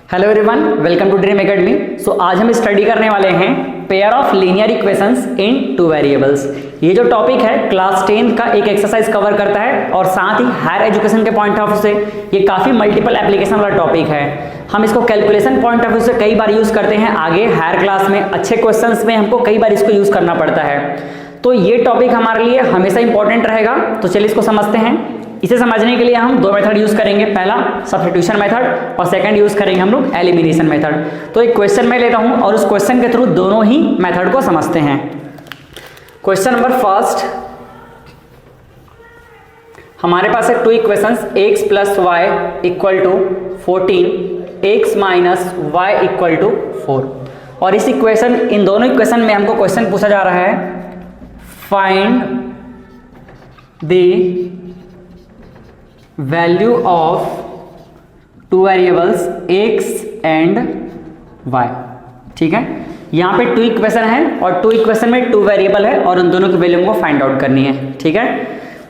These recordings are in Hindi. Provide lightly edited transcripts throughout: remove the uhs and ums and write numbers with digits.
Hello everyone, welcome to Dream Academy. So आज हम स्टडी करने वाले हैं pair of linear equations in two variables. ये जो टॉपिक है क्लास 10 का एक एक्सरसाइज कवर करता है और साथ ही हायर एजुकेशन के पॉइंट ऑफ व्यू से ये काफ़ी मल्टीपल एप्लीकेशन वाला टॉपिक है। हम इसको कैलकुलेशन पॉइंट ऑफ व्यू से कई बार यूज़ करते हैं, आगे हायर क्लास में अच्छे क्वेश्चंस में हमको कई बार इसको यूज़ करना पड़ता है। तो ये टॉपिक हमारे लिए हमेशा इंपॉर्टेंट रहेगा। तो चलिए इसको समझते हैं। इसे समझने के लिए हम दो मेथड यूज करेंगे, पहला सब्स्टिट्यूशन मेथड और सेकंड यूज करेंगे हम लोग एलिमिनेशन मेथड। तो एक क्वेश्चन मैं लेता हूं और उस क्वेश्चन के थ्रू दोनों ही मेथड को समझते हैं। क्वेश्चन नंबर फर्स्ट, हमारे पास है two equations x plus Y equal to 14, x minus Y equal to 4। और इस इक्वेशन, इन दोनों इक्वेशन में हमको क्वेश्चन पूछा जा रहा है find the value of two variables x and y। ठीक है, यहाँ पे टू इक्वेशन है और टू इक्वेशन में टू वेरिएबल है और उन दोनों की वैल्यू हमको फाइंड आउट करनी है। ठीक है,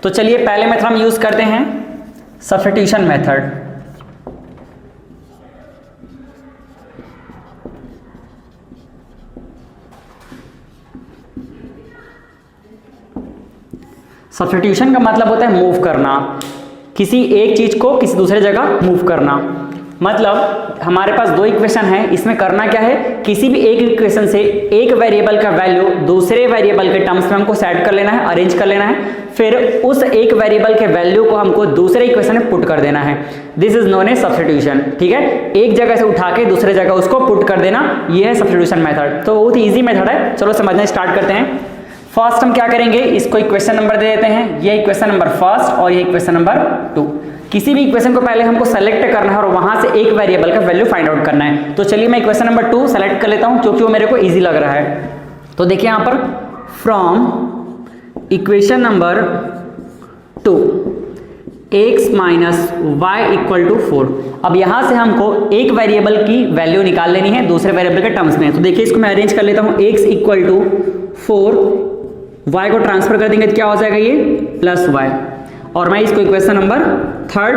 तो चलिए पहले मेथड हम यूज करते हैं सब्स्टिट्यूशन मेथड। सब्स्टिट्यूशन का मतलब होता है मूव करना, किसी एक चीज को किसी दूसरे जगह मूव करना। मतलब हमारे पास दो इक्वेशन है, इसमें करना क्या है, किसी भी एक इक्वेशन से एक वेरिएबल का वैल्यू दूसरे वेरिएबल के टर्म्स में हमको सेट कर लेना है, अरेंज कर लेना है, फिर उस एक वेरिएबल के वैल्यू को हमको दूसरे इक्वेशन में पुट कर देना है। This is known as substitution. ठीक है, एक जगह से उठा के दूसरे जगह उसको पुट कर देना, ये है सब्स्टिट्यूशन मेथड। तो बहुत ईजी मेथड है, चलो समझना स्टार्ट करते हैं। फर्स्ट हम क्या करेंगे, इसको इक्वेशन नंबर दे देते हैं, ये इक्वेशन नंबर फर्स्ट और ये इक्वेशन नंबर 2। किसी भी इक्वेशन को पहले हमको सेलेक्ट करना है और वहां से एक वेरिएबल का वैल्यू फाइंड आउट करना है। तो चलिए मैं इक्वेशन नंबर 2 सेलेक्ट कर लेता हूं क्योंकि वो मेरे को इजी लग रहा है। तो देखिए यहां पर from equation number 2 x minus Y equal to 4। अब यहां से हमको एक वेरिएबल की वैल्यू निकाल लेनी है दूसरे वेरिएबल के टर्म्स में। तो देखिए इसको मैं अरेंज कर लेता हूं, x इक्वल टू 4, y को ट्रांसफर कर देंगे तो क्या हो जाएगा ये प्लस y, और मैं इसको इक्वेशन नंबर 3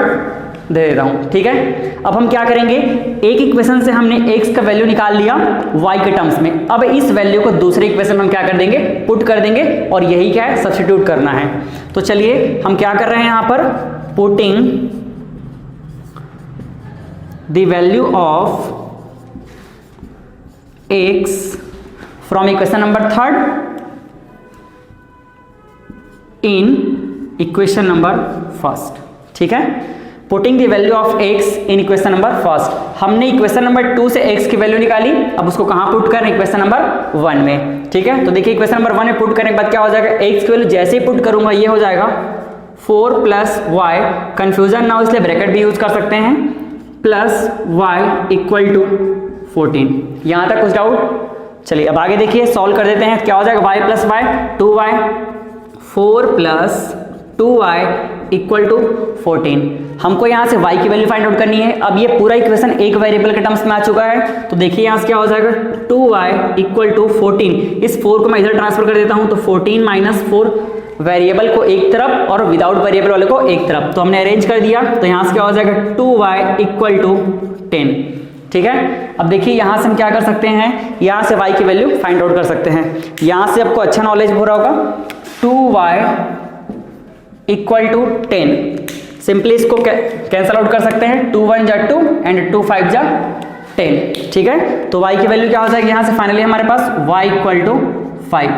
दे देता हूं। ठीक है, अब हम क्या करेंगे, एक इक्वेशन से हमने x का वैल्यू निकाल लिया y के टर्म्स में, अब इस वैल्यू को दूसरे इक्वेशन में हम क्या कर देंगे, पुट कर देंगे, और यही क्या है, सब्स्टिट्यूट करना है। तो चलिए हम क्या कर रहे हैं यहां पर, putting the value of x from equation number 3 in equation number first. ठीक है, putting the value of x in equation number first. हमने इक्वेशन नंबर 2 से x की वैल्यू निकाली, अब उसको कहां पुट करें, इक्वेशन नंबर 1 में। ठीक है, तो देखिए इक्वेशन नंबर 1 में पुट करने के बाद क्या हो जाएगा, x की वैल्यू जैसे ही पुट करूंगा ये हो जाएगा 4 प्लस वाई, कंफ्यूजन ना हो इसलिए ब्रैकेट भी यूज कर सकते हैं, प्लस y इक्वल टू 14। यहां तक कुछ डाउट? चलिए अब आगे देखिए, सॉल्व कर देते हैं। क्या हो जाएगा, y plus y 2y, 4 plus 2y equal to 14। हमको यहाँ से y की वैल्यू फाइंड आउट करनी है। अब ये पूरा इक्वेशन एक वेरिएबल के टर्म्स में आ चुका है, तो देखिए यहाँ से क्या हो जाएगा, 2y इक्वल टू 14। इस 4 को मैं इधर ट्रांसफर कर देता हूँ, तो 14 माइनस 4, वेरिएबल को एक तरफ और विदाउट वेरिएबल वाले को एक तरफ, तो हमने अरेंज कर दिया। तो यहाँ से क्या हो जाएगा, 2y इक्वल टू 10। ठीक है, अब देखिए यहां से हम क्या कर सकते हैं, यहां से y की वैल्यू फाइंड आउट कर सकते हैं। यहां से आपको अच्छा नॉलेज हो रहा होगा, 2y इक्वल टू 10। सिंपली इसको कैंसल आउट कर सकते हैं, 2 1 जा 2 एंड 2 5 जा 10। ठीक है, तो y की वैल्यू क्या हो जाएगी, यहां से फाइनली हमारे पास y इक्वल टू 5।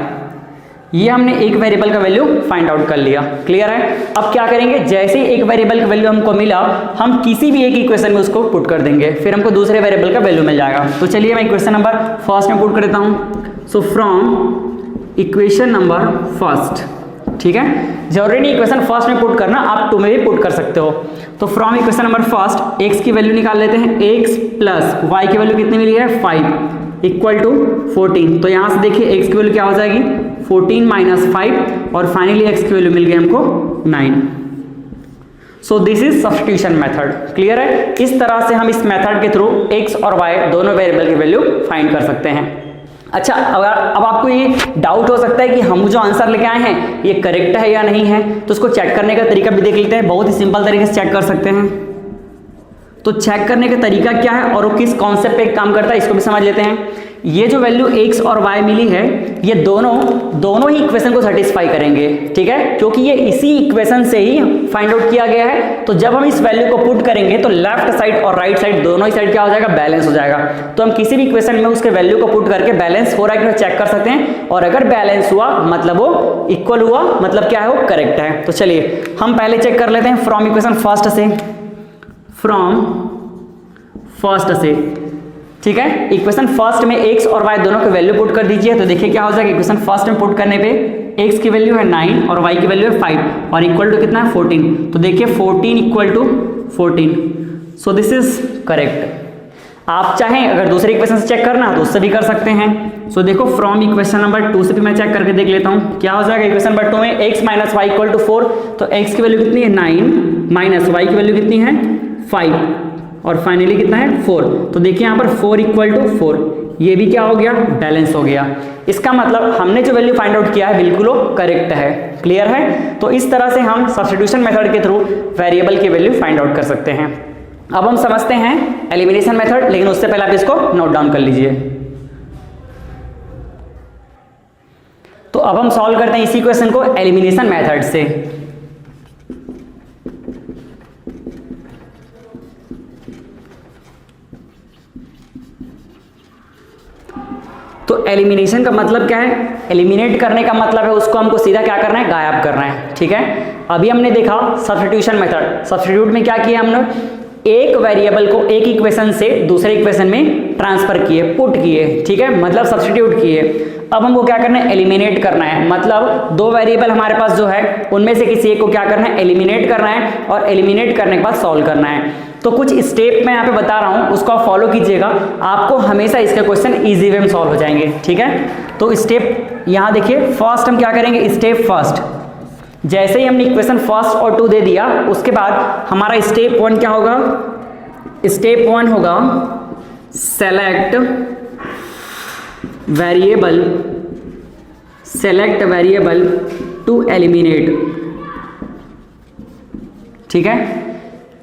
ये हमने एक वेरिएबल का वैल्यू फाइंड आउट कर लिया। क्लियर है? अब क्या करेंगे, जैसे ही एक वेरिएबल का वैल्यू हमको मिला, हम किसी भी एक इक्वेशन में उसको पुट कर देंगे, फिर हमको दूसरे वेरिएबल का वैल्यू मिल जाएगा। तो चलिए मैं इक्वेशन नंबर फर्स्ट में पुट कर देता हूं। सो फ्रॉम इक्वेशन नंबर फर्स्ट, ठीक है, जरूरी नहीं इक्वेशन फर्स्ट में पुट करना, आप 2 में भी पुट कर सकते हो। तो from equation number first x की वैल्यू निकाल लेते हैं, x प्लस y की वैल्यू कितनी मिली है, 5 इक्वल टू 14। तो यहां से देखिए x की वैल्यू क्या हो जाएगी, 14 माइनस 5, और फाइनली x की वैल्यू मिल गई हमको 9। सो this is substitution method. Clear है? इस तरह से हम इस मेथड के थ्रू x और y दोनों वेरिएबल की वैल्यू फाइंड कर सकते हैं। अच्छा, अब आपको ये डाउट हो सकता है कि हम जो आंसर लेके आए हैं ये करेक्ट है या नहीं है, तो उसको चेक करने का तरीका भी देख लेते हैं। बहुत ही सिंपल तरीके से चेक कर सकते हैं। तो चेक करने का तरीका क्या है और वो किस कॉन्सेप्ट पे काम करता है इसको भी समझ लेते हैं। ये जो वैल्यू x और y मिली है ये दोनों ही इक्वेशन को सेटिस्फाई करेंगे, ठीक है, क्योंकि ये इसी इक्वेशन से ही फाइंड आउट किया गया है। तो जब हम इस वैल्यू को पुट करेंगे तो लेफ्ट साइड और राइट साइड दोनों ही साइड क्या हो जाएगा, बैलेंस हो जाएगा। तो हम किसी भी इक्वेशन में उसके वैल्यू को पुट करके बैलेंस हो रहा है कि चेक कर सकते हैं, और अगर बैलेंस हुआ मतलब वो इक्वल हुआ, मतलब क्या है, वो करेक्ट है। तो चलिए हम पहले चेक कर लेते हैं फ्रॉम इक्वेशन फर्स्ट से, ठीक है। इक्वेशन फर्स्ट में x और y दोनों की वैल्यू पुट कर दीजिए। तो देखिए क्या हो जाएगा, इक्वेशन फर्स्ट में पुट करने पे x की वैल्यू है 9 और y की वैल्यू है 5 और इक्वल टू कितना है 14। तो देखिए 14 equal to 14, so this is correct. आप चाहें अगर दूसरे इक्वेशन से चेक करना तो उससे भी कर सकते हैं। सो देखो फ्रॉम इक्वेशन नंबर 2 से भी मैं चेक करके देख लेता हूँ क्या हो जाएगा। इक्वेशन नंबर 2 में x minus Y equal to 4, तो x की वैल्यू कितनी है 9 माइनस y की वैल्यू कितनी है 5 और फाइनली कितना है 4। तो देखिए यहाँ पर 4 इक्वल टू 4, ये भी क्या हो गया, बैलेंस हो गया। इसका मतलब हमने जो वैल्यू फाइंड आउट किया है बिल्कुल वो करेक्ट है। क्लियर है। तो इस तरह से हम सब्स्टिट्यूशन मेथड के थ्रू वेरिएबल की वैल्यू फाइंड आउट कर सकते हैं। अब हम समझते हैं एलिमिनेशन मेथड, लेकिन उससे पहले आप इसको नोट डाउन कर लीजिए। तो अब हम सॉल्व करते हैं इसी क्वेश्चन को एलिमिनेशन मेथड से। तो एलिमिनेशन का मतलब क्या है, एलिमिनेट करने का मतलब है उसको हमको सीधा क्या करना है, गायब करना है, ठीक है। अभी हमने देखा सब्स्टिट्यूशन मेथड, सब्स्टिट्यूट में क्या किया हमने, एक वेरिएबल को एक इक्वेशन से दूसरे इक्वेशन में ट्रांसफर किए, पुट किए, ठीक है, मतलब सब्स्टिट्यूट किए। अब हमको क्या करना है, एलिमिनेट करना है, मतलब दो वेरिएबल हमारे पास जो है उनमें से किसी एक को क्या करना है, एलिमिनेट करना है, और एलिमिनेट करने के बाद सॉल्व करना है। तो कुछ स्टेप मैं यहाँ पे बता रहा हूँ, उसको आप फॉलो कीजिएगा, आपको हमेशा इसके क्वेश्चन इजी वे में सॉल्व हो जाएंगे, ठीक है। तो स्टेप यहाँ देखिए, फर्स्ट हम क्या करेंगे, स्टेप फर्स्ट, जैसे ही हमने इक्वेशन फर्स्ट और 2 दे दिया उसके बाद हमारा स्टेप 1 क्या होगा, स्टेप 1 होगा सेलेक्ट वेरिएबल टू एलिमिनेट, ठीक है।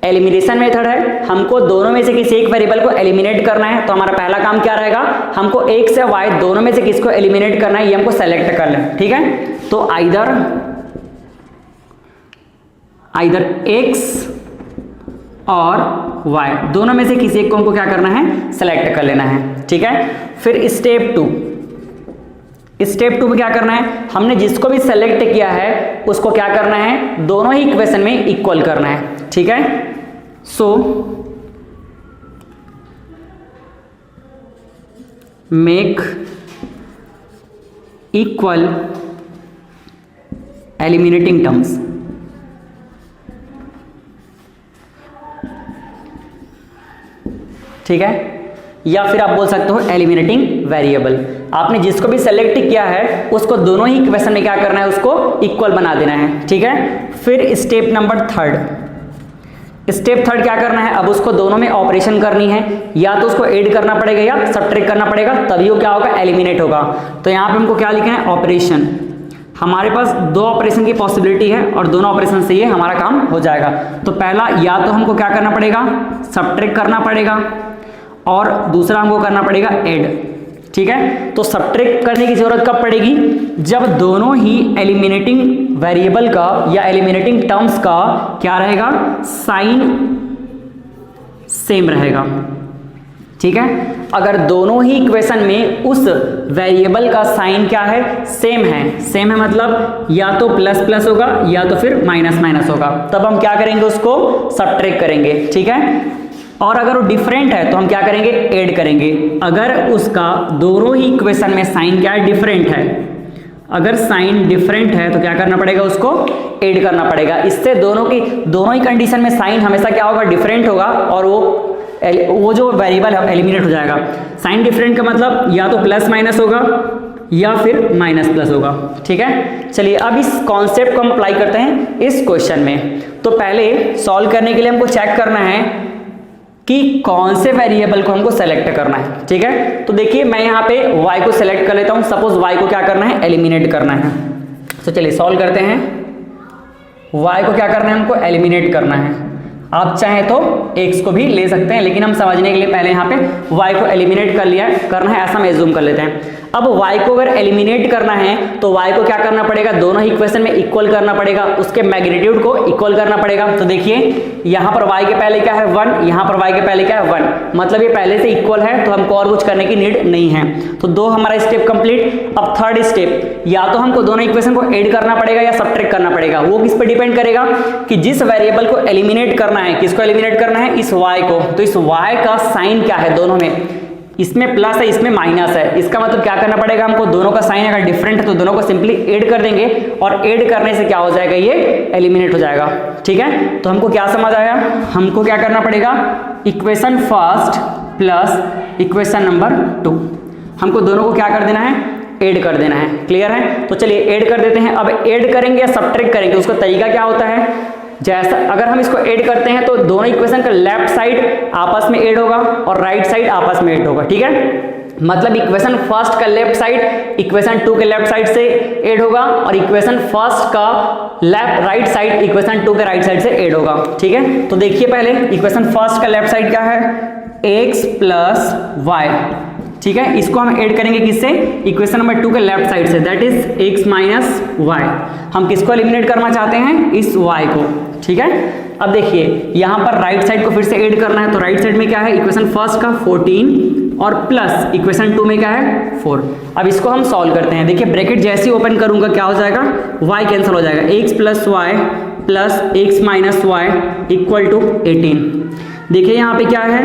एलिमिनेशन मेथड है, हमको दोनों में से किसी एक वेरिएबल को एलिमिनेट करना है। तो हमारा पहला काम क्या रहेगा, हमको x से y दोनों में से किसको एलिमिनेट करना है, ये हमको सेलेक्ट कर लें, ठीक है। तो आइदर x और y दोनों में से किसी एक को हमको क्या करना है, सेलेक्ट कर लेना है, ठीक है। फिर स्टेप 2 में क्या करना है, हमने जिसको भी सेलेक्ट किया है उसको क्या करना है, दोनों ही इक्वेशन में इक्वल करना है, ठीक है। So make equal eliminating terms, ठीक है, या फिर आप बोल सकते हो एलिमिनेटिंग वेरिएबल। आपने जिसको भी सेलेक्ट किया है उसको दोनों ही इक्वेशन में क्या करना है, उसको इक्वल बना देना है, ठीक है। फिर स्टेप नंबर थर्ड क्या करना है, अब उसको दोनों में ऑपरेशन करनी है, या तो उसको ऐड करना पड़ेगा या सब्ट्रैक्ट करना पड़ेगा, तभी वो क्या होगा, एलिमिनेट होगा। तो यहाँ पे हमको क्या लिखना है, ऑपरेशन। हमारे पास 2 ऑपरेशन की पॉसिबिलिटी है और दोनों ऑपरेशन से ये हमारा काम हो जाएगा। तो पहला या तो हमको क्या करना पड़ेगा, सब्ट्रैक्ट करना पड़ेगा, और दूसरा हमको करना पड़ेगा ऐड, ठीक है। तो सब्ट्रैक्ट करने की जरूरत कब पड़ेगी, जब दोनों ही एलिमिनेटिंग वेरिएबल का या एलिमिनेटिंग टर्म्स का क्या रहेगा, साइन सेम रहेगा, ठीक है। अगर दोनों ही इक्वेशन में उस वेरिएबल का साइन क्या है, सेम है मतलब या तो प्लस प्लस होगा या तो फिर माइनस माइनस होगा, तब हम क्या करेंगे, उसको सब्ट्रैक्ट करेंगे, ठीक है। और अगर वो डिफरेंट है तो हम क्या करेंगे, ऐड करेंगे। अगर उसका दोनों ही इक्वेशन में साइन क्या है, डिफरेंट है, अगर साइन डिफरेंट है तो क्या करना पड़ेगा, उसको ऐड करना पड़ेगा। इससे दोनों ही कंडीशन में साइन हमेशा क्या होगा, डिफरेंट होगा, और वो जो वेरिएबल है एलिमिनेट हो जाएगा। साइन डिफरेंट का मतलब या तो प्लस माइनस होगा या फिर माइनस प्लस होगा, ठीक है। चलिए अब इस कॉन्सेप्ट को हम अप्लाई करते हैं इस क्वेश्चन में। तो पहले सॉल्व करने के लिए हमको चेक करना है कि कौन से वेरिएबल को हमको सेलेक्ट करना है, ठीक है। तो देखिए मैं यहाँ पे y को सेलेक्ट कर लेता हूँ, सपोज y को क्या करना है, एलिमिनेट करना है। तो चलिए सॉल्व करते हैं, y को क्या करना है, हमको एलिमिनेट करना है। आप चाहें तो x को भी ले सकते हैं, लेकिन हम समझने के लिए पहले यहाँ पे y को एलिमिनेट करना है, ऐसा हम एज्यूम कर लेते हैं। अब y को अगर एलिमिनेट करना है तो y को क्या करना पड़ेगा, दोनों ही इक्वेशन में इक्वल करना पड़ेगा, उसके मैग्नीट्यूड को इक्वल करना पड़ेगा। तो देखिए यहाँ पर y के पहले क्या है 1, यहाँ पर y के पहले क्या है 1, मतलब ये पहले से इक्वल है, तो हमको और कुछ करने की नीड नहीं है। तो 2 हमारा स्टेप कंप्लीट। अब थर्ड स्टेप, या तो हमको दोनों इक्वेशन को ऐड करना पड़ेगा या सब्ट्रैक्ट करना पड़ेगा। वो किस पे डिपेंड करेगा कि जिस वेरिएबल को एलिमिनेट करना है, किसको एलिमिनेट करना है, इस y को, तो इस y का साइन क्या है दोनों में, इसमें प्लस है इसमें माइनस है, इसका मतलब क्या करना पड़ेगा हमको, दोनों का साइन अगर डिफरेंट है तो दोनों को सिंपली ऐड कर देंगे, और ऐड करने से क्या हो जाएगा, ये एलिमिनेट हो जाएगा। ठीक है, तो हमको क्या समझ आया, हमको क्या करना पड़ेगा, equation first plus equation number 2, हमको दोनों को क्या कर देना है, ऐड कर देना है। क्लियर है, तो चलिए ऐड कर देते हैं। अब ऐड करेंगे या सब्ट्रैक्ट करेंगे, उसका तरीका क्या होता है, जैसा अगर हम इसको ऐड करते हैं तो दोनों इक्वेशन का लेफ्ट साइड आपस में ऐड होगा और राइट साइड आपस में ऐड होगा। ठीक है, मतलब इक्वेशन फर्स्ट का लेफ्ट साइड इक्वेशन 2 के लेफ्ट साइड से ऐड होगा, और इक्वेशन फर्स्ट का राइट साइड इक्वेशन 2 के राइट साइड से ऐड होगा। ठीक है, तो देखिए पहले इक्वेशन फर्स्ट का लेफ्ट साइड क्या है, x प्लस वाई। ठीक है, इसको हम ऐड करेंगे किससे, इक्वेशन नंबर 2 के लेफ्ट साइड से, that is x minus y. हम किसको एलिमिनेट करना चाहते हैं, इस y को। ठीक है, अब देखिए यहाँ पर राइट साइड को फिर से ऐड करना है, तो राइट साइड में क्या है, इक्वेशन फर्स्ट का 14 और प्लस इक्वेशन 2 में क्या है 4। अब इसको हम सॉल्व करते हैं। देखिए ब्रैकेट जैसे ही ओपन करूंगा क्या हो जाएगा, y कैंसिल हो जाएगा, x plus y plus x minus Y equal to 18। देखिए यहाँ पे क्या है,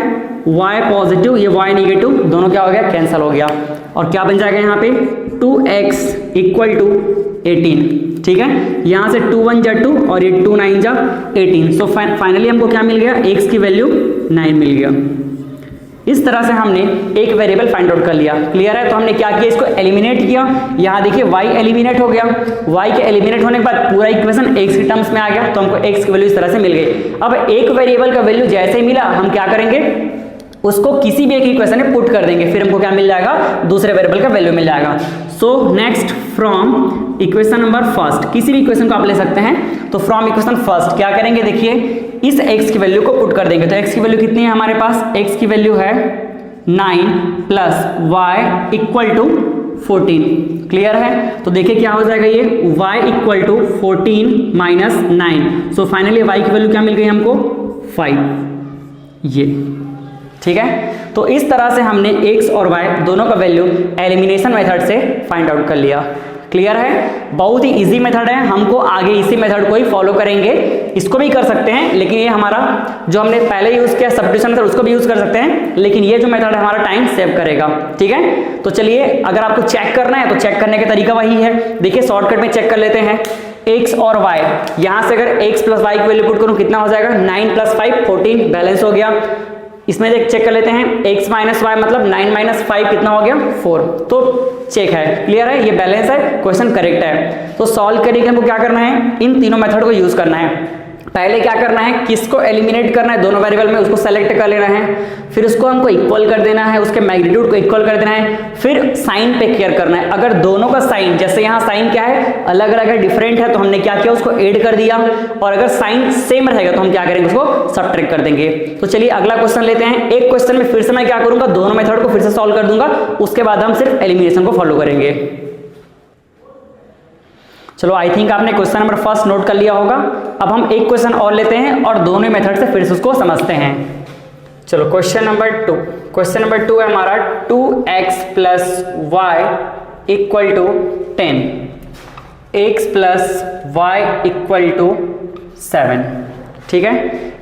y पॉजिटिव ये y निगेटिव, दोनों क्या हो गया, कैंसिल हो गया, और क्या बन जाएगा यहाँ पे 2x इक्वल टू 18। ठीक है, यहाँ से 2 1 जा 2 और ये 2 9 जा 18। सो फाइनली हमको क्या मिल गया, x की वैल्यू 9 मिल गया। इस तरह से हमने एक वेरिएबल फाइंड आउट कर लिया। क्लियर है, तो हमने क्या किया, इसको एलिमिनेट किया। यहाँ देखिए y एलिमिनेट हो गया, y के एलिमिनेट होने के बाद पूरा इक्वेशन x के टर्म्स में आ गया, तो हमको x की वैल्यू इस तरह से मिल गई। अब एक वेरिएबल का वैल्यू जैसे ही मिला हम क्या करेंगे, उसको किसी भी एक इक्वेशन में पुट कर देंगे, फिर हमको क्या मिल जाएगा, दूसरे वेरिएबल का वैल्यू मिल जाएगा। So next from equation number first, किसी भी इक्वेशन को आप ले सकते हैं, तो फ्रॉम इक्वेशन फर्स्ट क्या करेंगे, देखिए इस x की वैल्यू को पुट कर देंगे। तो x की वैल्यू कितनी है हमारे पास, x की वैल्यू है 9 plus y equal to 14। Clear है, तो देखिए क्या हो जाएगा, ये y equal to 14 minus 9। So finally y की वैल्यू क्या मिल गई हमको, 5। ये ठीक है, तो इस तरह से हमने x और y दोनों का वैल्यू एलिमिनेशन मेथड से फाइंड आउट कर लिया। क्लियर है, बहुत ही इजी मेथड है, हमको आगे इसी मेथड को ही फॉलो करेंगे। इसको भी कर सकते हैं, लेकिन ये हमारा जो हमने पहले यूज किया सब्स्टिट्यूशन मेथड उसको भी यूज कर सकते हैं, लेकिन ये जो मेथड है हमारा टाइम सेव करेगा। ठीक है, तो चलिए अगर आपको चेक करना है तो चेक करने का तरीका वही है। देखिए शॉर्टकट में चेक कर लेते हैं, x और y, यहाँ से अगर x प्लस वाई की वैल्यू पुट करूँ कितना हो जाएगा, 9 प्लस 5 14, बैलेंस हो गया। इसमें चेक कर लेते हैं, x माइनस वाई मतलब 9 माइनस 5 कितना हो गया, 4। तो चेक है, क्लियर है, ये बैलेंस है, क्वेश्चन करेक्ट है। तो सॉल्व करने के हमको क्या करना है, इन तीनों मेथड को यूज करना है। पहले क्या करना है, किसको एलिमिनेट करना है, दोनों वेरिएबल में उसको सेलेक्ट कर लेना है, फिर उसको हमको इक्वल कर देना है, उसके मैग्नीट्यूड को इक्वल कर देना है, फिर साइन पे केयर करना है। अगर दोनों का साइन, जैसे यहाँ साइन क्या है, अलग अलग है, डिफरेंट है, तो हमने क्या किया, उसको ऐड कर दिया, और अगर साइन सेम रहेगा तो हम क्या करेंगे, उसको सब्ट्रैक्ट कर देंगे। तो चलिए अगला क्वेश्चन लेते हैं। एक क्वेश्चन में फिर से मैं क्या करूंगा, दोनों मेथड को फिर से सॉल्व कर दूंगा, उसके बाद हम सिर्फ एलिमिनेशन को फॉलो करेंगे। चलो आई थिंक आपने क्वेश्चन नंबर फर्स्ट नोट कर लिया होगा। अब हम एक क्वेश्चन और लेते हैं और दोनों मेथड से फिर से उसको समझते हैं। चलो क्वेश्चन नंबर 2, क्वेश्चन नंबर 2 है हमारा 2x plus Y equal to 10, x plus Y equal to 7। ठीक है,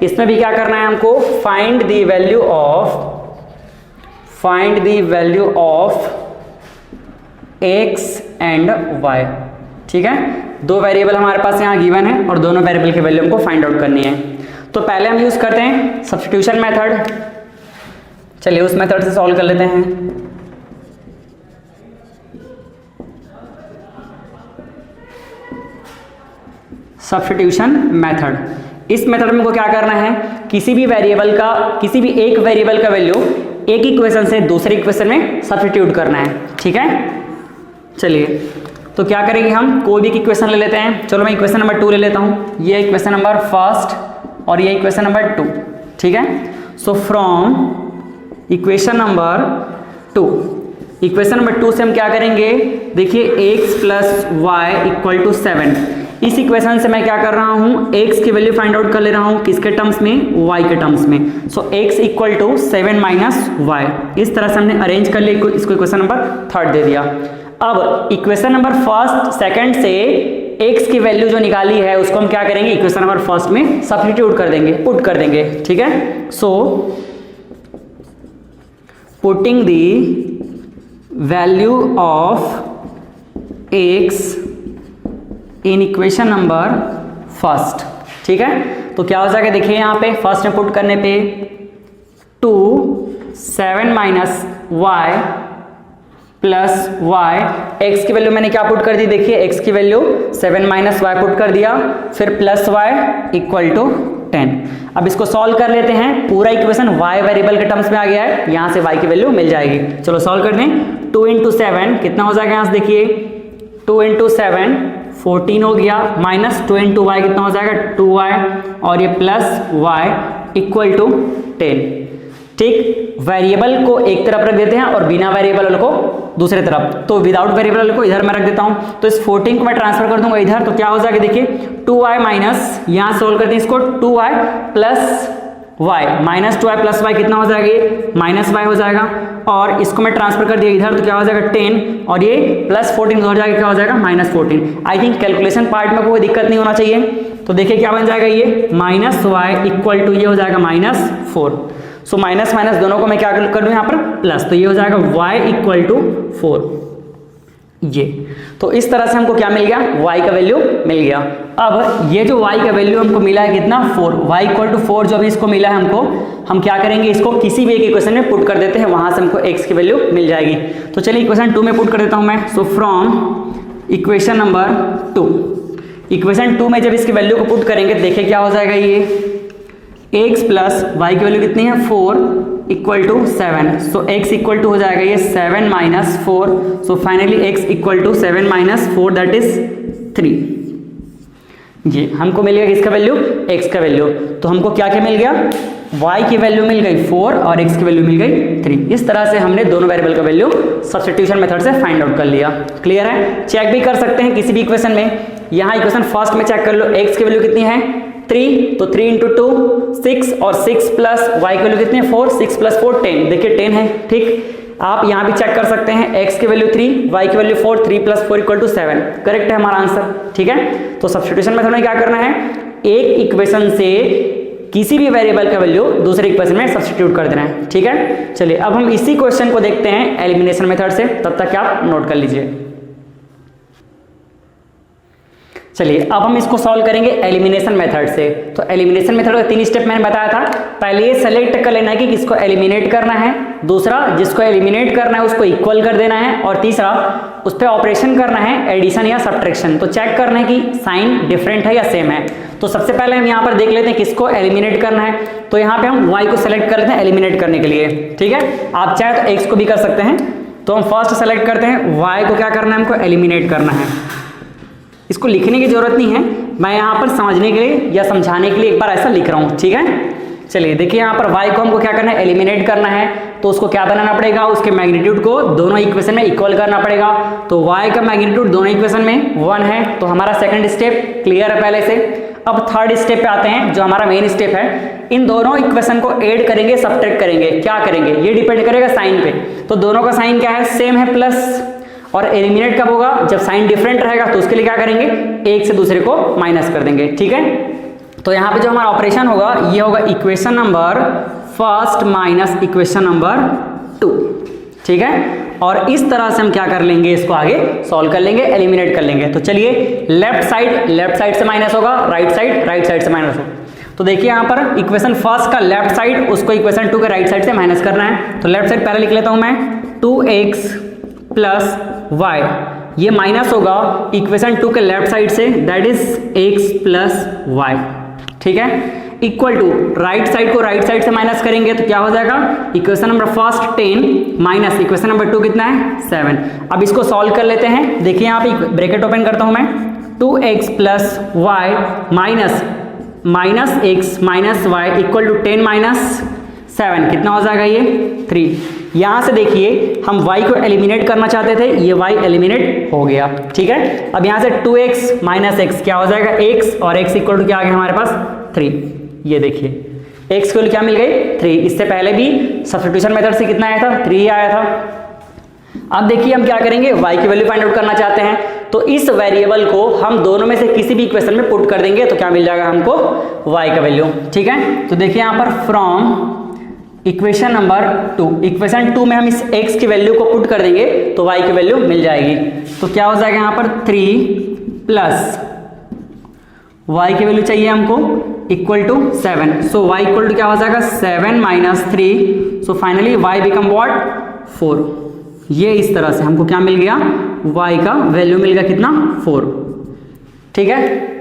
इसमें भी क्या करना है हमको, find the value of x and y। ठीक है, दो वेरिएबल हमारे पास यहाँ गिवन है और दोनों वेरिएबल की वैल्यू हमको फाइंड आउट करनी है। तो पहले हम यूज करते हैं सब्स्टिट्यूशन मेथड। चलिए उस मेथड से सॉल्व कर लेते हैं। सब्स्टिट्यूशन मेथड, इस मेथड में को क्या करना है, किसी भी एक वेरिएबल का वैल्यू एक इक्वेशन से दूसरे इक्वेशन में सब्स्टिट्यूट करना है। ठीक है, चलिए तो क्या करेंगे हम, कोई भी इक्वेशन ले लेते हैं। चलो मैं इक्वेशन नंबर 2 ले लेता हूँ, ये इक्वेशन नंबर फर्स्ट और ये इक्वेशन नंबर 2, ठीक है। So from equation number 2, equation number 2 से हम क्या करेंगे, देखिए x plus Y equal to 7। इस इक्वेशन से मैं क्या कर रहा हूं, x की वैल्यू फाइंड आउट कर ले रहा हूं, किसके टर्म्स में, y के टर्म्स में। So x equal to 7 minus y, इस तरह से हमने अरेंज कर लिया, इसको इक्वेशन नंबर 3 दे दिया। अब इक्वेशन नंबर 1, 2 से x की वैल्यू जो निकाली है उसको हम क्या करेंगे, इक्वेशन नंबर 1 में सब्स्टिट्यूट कर देंगे, पुट कर देंगे, ठीक है। So putting the value of x in equation number 1, ठीक है। तो क्या हो जाएगा, देखिए यहाँ पे फर्स्ट में पुट करने पे 2 7 minus y plus y, x की वैल्यू मैंने क्या पुट कर दी, देखिए एक्स की वैल्यू 7 माइनस वाई पुट कर दिया, फिर प्लस वाई इक्वल टू 10। अब इसको सॉल्व कर लेते हैं, पूरा इक्वेशन y वेरिएबल के टर्म्स में आ गया है, यहां से y की वैल्यू मिल जाएगी। चलो सॉल्व कर दें। 2 इंटू 7 कितना हो जाएगा, यहां से देखिए 2 इंटू 7 14 हो गया, माइनस 2 इंटू वाई कितना हो जाएगा 2y, और ये प्लस y इक्वल टू 10, ठीक। वेरिएबल को एक तरफ रख देते हैं और बिना वेरिएबल को दूसरे तरफ, तो विदाउट वेरिएबल को इधर मैं रख देता हूं, तो इस 14 को मैं ट्रांसफर कर दूंगा इधर, तो क्या हो जाएगा, देखिए 2y माइनस, यहां सोल्व करते हैं इसको, 2y plus y, minus 2y plus y कितना हो जाएगा, माइनस y हो जाएगा, और इसको मैं ट्रांसफर कर दिया इधर, तो क्या हो जाएगा 10, और ये प्लस 14 हो जाएगा, क्या हो जाएगा minus 14। I think calculation part में कोई दिक्कत नहीं होना चाहिए, तो देखिए क्या बन जाएगा, ये माइनस वाई इक्वल टू ये हो जाएगा माइनस 4। सो माइनस माइनस दोनों को मैं क्या कर दूं यहाँ पर प्लस, तो ये हो जाएगा y इक्वल टू 4, ये। तो इस तरह से हमको क्या मिल गया, y का वैल्यू मिल गया। अब ये जो y का वैल्यू हमको मिला है कितना 4, y इक्वल टू 4 जो अभी इसको मिला है हमको, हम क्या करेंगे, इसको किसी भी एक इक्वेशन में पुट कर देते हैं, वहां से हमको x की वैल्यू मिल जाएगी। तो चलिए इक्वेशन 2 में पुट कर देता हूं मैं। सो फ्रॉम इक्वेशन नंबर 2, इक्वेशन 2 में जब इसकी वैल्यू को पुट करेंगे, देखिए क्या हो जाएगा, ये x प्लस वाई की वैल्यू कितनी है 4 equal to 7। So x equal to हो जाएगा ये 7 minus 4। So finally x equal to 7 minus 4 that is 3। ये हमको मिल गया किसका वैल्यू, x का वैल्यू। तो हमको क्या क्या मिल गया, y की वैल्यू मिल गई 4 और x की वैल्यू मिल गई 3। इस तरह से हमने दोनों वेरिएबल का वैल्यू सब्स्टिट्यूशन मेथड से फाइंड आउट कर लिया। क्लियर है, चेक भी कर सकते हैं किसी भी इक्वेशन में। यहाँ इक्वेशन फर्स्ट में चेक कर लो, x की वैल्यू कितनी है 3, तो 3 इंटू 2 6, और 6 प्लस y की वैल्यू कितनी है 4, 6 प्लस 4 10, देखिए 10 है, ठीक। आप यहाँ भी चेक कर सकते हैं, x की वैल्यू 3, y की value 4, 3 plus 4 equal to 7, correct है हमारा आंसर, ठीक है। तो सब्स्टिट्यूशन मेथड में क्या करना है, एक इक्वेशन से किसी भी वेरिएबल का वैल्यू दूसरे इक्वेशन में सब्स्टिट्यूट कर देना है, ठीक है। चलिए अब हम इसी क्वेश्चन को देखते हैं एलिमिनेशन मेथड से, तब तक आप नोट कर लीजिए। चलिए अब हम इसको सॉल्व करेंगे एलिमिनेशन मेथड से। तो एलिमिनेशन मेथड का 3 स्टेप मैंने बताया था। पहले ये सेलेक्ट कर लेना है कि किसको एलिमिनेट करना है, दूसरा जिसको एलिमिनेट करना है उसको इक्वल कर देना है, और तीसरा उस पर ऑपरेशन करना है एडिशन या सब्ट्रैक्शन। तो चेक करना है कि साइन डिफरेंट है या सेम है। तो सबसे पहले हम यहाँ पर देख लेते हैं किसको एलिमिनेट करना है। तो यहाँ पे हम y को सेलेक्ट कर लेते हैं एलिमिनेट करने के लिए, ठीक है। आप चाहे तो x को भी कर सकते हैं। तो हम फर्स्ट सेलेक्ट करते हैं, y को क्या करना है, हमको एलिमिनेट करना है। इसको लिखने की जरूरत नहीं है, मैं यहाँ पर समझने के लिए या समझाने के लिए एक बार ऐसा लिख रहा हूँ, ठीक है। चलिए देखिए यहाँ पर y को हमको क्या करना है, एलिमिनेट करना है। तो उसको क्या बनाना पड़ेगा, उसके मैग्नीट्यूड को दोनों इक्वेशन में इक्वल करना पड़ेगा। तो y का मैग्नीट्यूड दोनों इक्वेशन में 1 है, तो हमारा सेकंड स्टेप क्लियर है पहले से। अब थर्ड स्टेप पे आते हैं, जो हमारा मेन स्टेप है। इन दोनों इक्वेशन को ऐड करेंगे, सब्ट्रैक्ट करेंगे, क्या करेंगे ये डिपेंड करेगा साइन पे। तो दोनों का साइन क्या है, सेम है, प्लस। और एलिमिनेट कब होगा, जब साइन डिफरेंट रहेगा, तो उसके लिए क्या करेंगे, एक से दूसरे को माइनस कर देंगे, ठीक है। तो यहाँ पे जो हमारा ऑपरेशन होगा ये होगा equation number first minus equation number 2, ठीक है। और इस तरह से हम क्या कर लेंगे, इसको आगे सॉल्व कर लेंगे, एलिमिनेट कर लेंगे। तो चलिए लेफ्ट साइड से माइनस होगा, राइट साइड से माइनस होगा। तो देखिए यहाँ पर इक्वेशन फर्स्ट का लेफ्ट साइड उसको इक्वेशन 2 के राइट साइड से माइनस करना है। तो लेफ्ट साइड पहले लिख लेता हूँ मैं, 2x प्लस y, ये माइनस होगा इक्वेशन 2 के लेफ्ट साइड से, that is x plus y, ठीक है। इक्वल टू राइट साइड को राइट साइड से माइनस करेंगे तो क्या हो जाएगा, equation number first 10 minus equation number 2 कितना है 7। अब इसको सॉल्व कर लेते हैं। देखिए यहाँ पे ब्रैकेट ओपन करता हूं मैं, 2x plus y minus minus x minus Y equal to 10 minus 7 कितना हो जाएगा ये 3। यहाँ से देखिए हम y को एलिमिनेट करना चाहते थे, ये y एलिमिनेट हो गया, ठीक है। अब यहाँ से 2x माइनस एक्स क्या हो जाएगा x, और x इक्वल टू क्या आ गया हमारे पास 3। ये देखिए x को क्या मिल गई 3। इससे पहले भी सब्स्टिट्यूशन मेथड से कितना आया था 3 आया था। अब देखिए हम क्या करेंगे, y की वैल्यू फाइंड आउट करना चाहते हैं, तो इस वेरिएबल को हम दोनों में से किसी भी इक्वेशन में पुट कर देंगे तो क्या मिल जाएगा हमको y का वैल्यू, ठीक है। तो देखिए यहाँ पर फ्रॉम इक्वेशन नंबर 2, इक्वेशन 2 में हम इस x की वैल्यू को पुट कर देंगे तो y की वैल्यू मिल जाएगी। तो क्या हो जाएगा यहाँ पर 3 प्लस y की वैल्यू चाहिए हमको equal to 7, so y equal to क्या हो जाएगा 7 minus 3, so finally y become what 4। ये इस तरह से हमको क्या मिल गया y का वैल्यू मिल गया कितना 4, ठीक है।